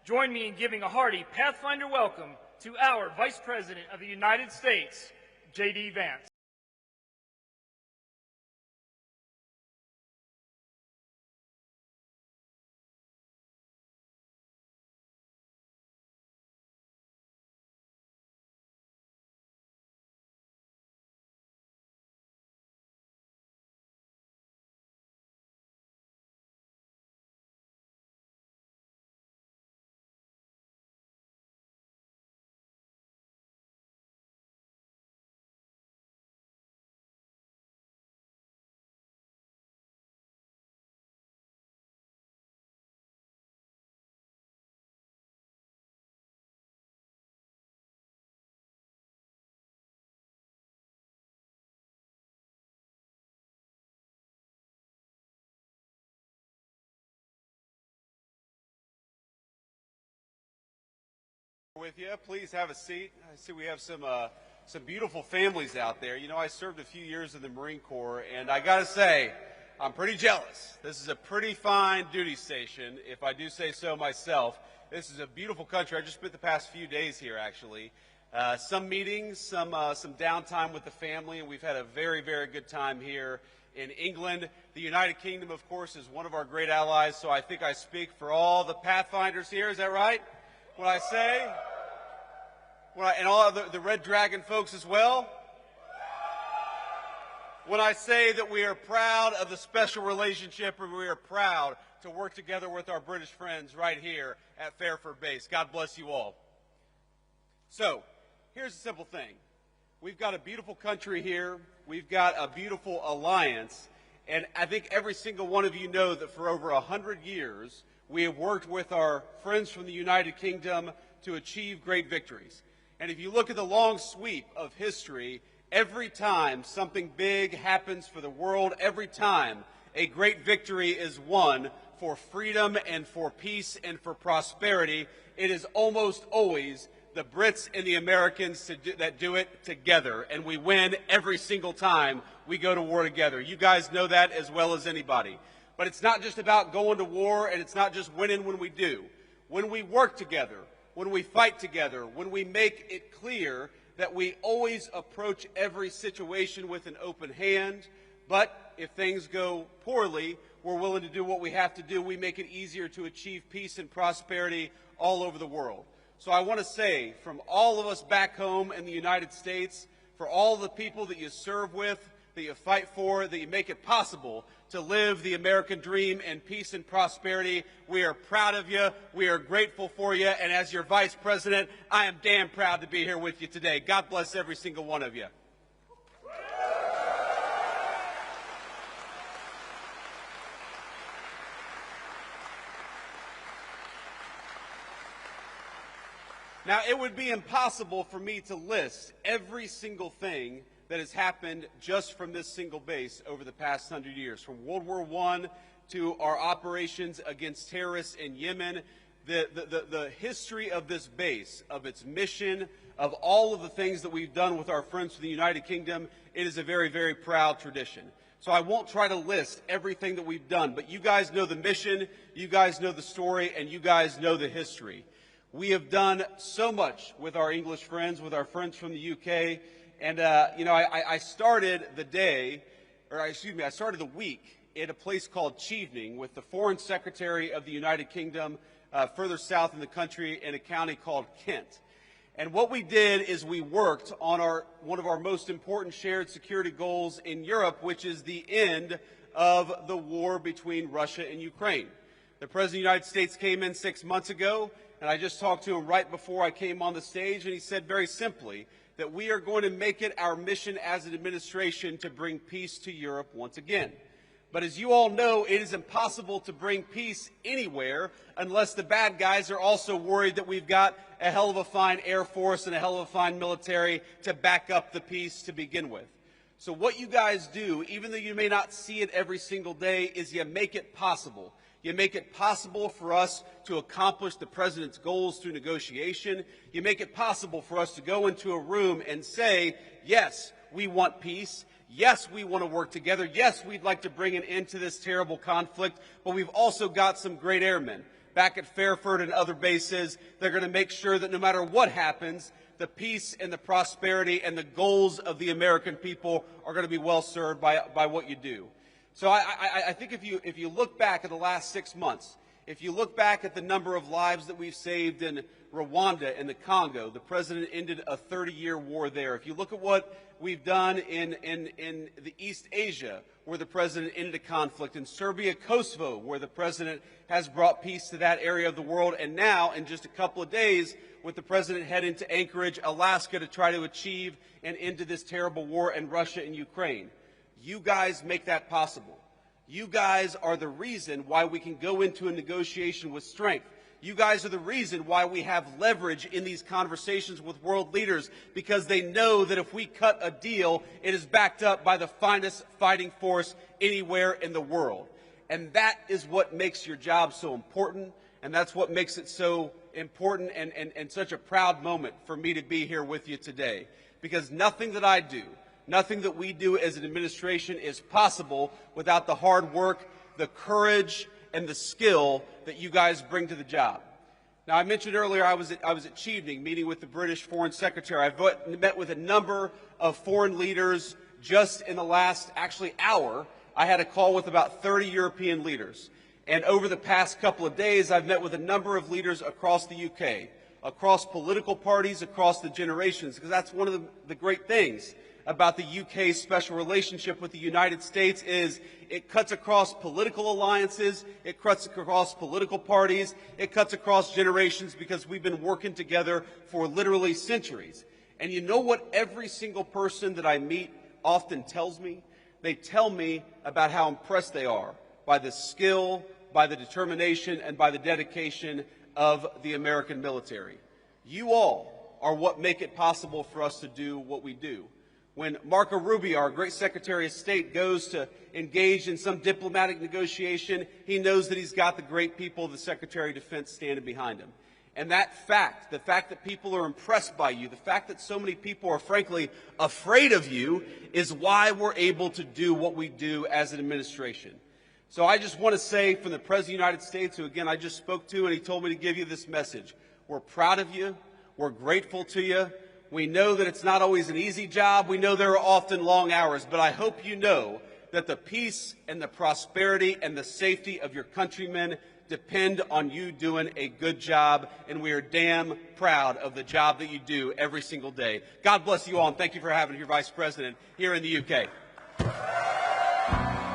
Join me in giving a hearty Pathfinder welcome to our Vice President of the United States, JD Vance. With you, please have a seat. I see we have some beautiful families out there. You know, I served a few years in the Marine Corps, and I got to say, I'm pretty jealous. This is a pretty fine duty station, if I do say so myself. This is a beautiful country. I just spent the past few days here, actually. Some meetings, some downtime with the family, and we've had a very, very good time here in England. The United Kingdom, of course, is one of our great allies, so I think I speak for all the Pathfinders here. Is that right? What I say? And all of the Red Dragon folks as well? When I say that we are proud of the special relationship and we are proud to work together with our British friends right here at Fairford Base. God bless you all. So, here's a simple thing. We've got a beautiful country here. We've got a beautiful alliance. And I think every single one of you know that for over 100 years, we have worked with our friends from the United Kingdom to achieve great victories. And if you look at the long sweep of history, every time something big happens for the world, every time a great victory is won for freedom and for peace and for prosperity, it is almost always the Brits and the Americans that do it together. And we win every single time we go to war together. You guys know that as well as anybody. But it's not just about going to war, and it's not just winning when we do. When we work together, when we fight together, when we make it clear that we always approach every situation with an open hand, but if things go poorly, we're willing to do what we have to do. We make it easier to achieve peace and prosperity all over the world. So I want to say, from all of us back home in the United States, for all the people that you serve with, that you fight for, that you make it possible to live the American dream in peace and prosperity. We are proud of you. We are grateful for you. And as your Vice President, I am damn proud to be here with you today. God bless every single one of you. Now, it would be impossible for me to list every single thing that has happened just from this single base over the past 100 years. From World War I to our operations against terrorists in Yemen, the history of this base, of its mission, of all of the things that we've done with our friends from the United Kingdom, it is a very, very proud tradition. So I won't try to list everything that we've done, but you guys know the mission, you guys know the story, and you guys know the history. We have done so much with our English friends, with our friends from the UK. And, you know, I started I started the week at a place called Chevening with the Foreign Secretary of the United Kingdom further south in the country in a county called Kent. And what we did is we worked on one of our most important shared security goals in Europe, which is the end of the war between Russia and Ukraine. The President of the United States came in 6 months ago, and I just talked to him right before I came on the stage, and he said very simply that we are going to make it our mission as an administration to bring peace to Europe once again. But as you all know, it is impossible to bring peace anywhere unless the bad guys are also worried that we've got a hell of a fine Air Force and a hell of a fine military to back up the peace to begin with. So what you guys do, even though you may not see it every single day, is you make it possible. You make it possible for us to accomplish the President's goals through negotiation. You make it possible for us to go into a room and say, yes, we want peace. Yes, we want to work together. Yes, we'd like to bring an end to this terrible conflict, but we've also got some great airmen. back at Fairford and other bases. They're going to make sure that no matter what happens, the peace and the prosperity and the goals of the American people are going to be well served by what you do. So I think if you look back at the last 6 months, if you look back at the number of lives that we've saved in Rwanda and the Congo, the president ended a 30-year war there. If you look at what we've done in the East Asia, where the president ended a conflict, in Serbia, Kosovo, where the president has brought peace to that area of the world, and now, in just a couple of days, with the president heading to Anchorage, Alaska, to try to achieve an end to this terrible war in Russia and Ukraine. You guys make that possible. You guys are the reason why we can go into a negotiation with strength. You guys are the reason why we have leverage in these conversations with world leaders, because they know that if we cut a deal, it is backed up by the finest fighting force anywhere in the world. And that is what makes your job so important, and that's what makes it so important and such a proud moment for me to be here with you today. Because nothing that I do, nothing that we do as an administration is possible without the hard work, the courage, and the skill that you guys bring to the job. Now, I mentioned earlier I was at Chevening meeting with the British Foreign Secretary. I've met with a number of foreign leaders just in the last, hour. I had a call with about 30 European leaders. And over the past couple of days, I've met with a number of leaders across the UK, across political parties, across the generations, because that's one of the great things about the UK's special relationship with the United States is it cuts across political alliances, it cuts across political parties, it cuts across generations, because we've been working together for literally centuries. And you know what every single person that I meet often tells me? They tell me about how impressed they are by the skill, by the determination, and by the dedication of the American military. You all are what make it possible for us to do what we do. When Marco Rubio, our great Secretary of State, goes to engage in some diplomatic negotiation, he knows that he's got the great people of the Secretary of Defense standing behind him. And that fact, the fact that people are impressed by you, the fact that so many people are frankly afraid of you, is why we're able to do what we do as an administration. So I just want to say from the President of the United States, who again I just spoke to, and he told me to give you this message. We're proud of you. We're grateful to you. We know that it's not always an easy job. We know there are often long hours, but I hope you know that the peace and the prosperity and the safety of your countrymen depend on you doing a good job, and we are damn proud of the job that you do every single day. God bless you all, and thank you for having your Vice President here in the UK.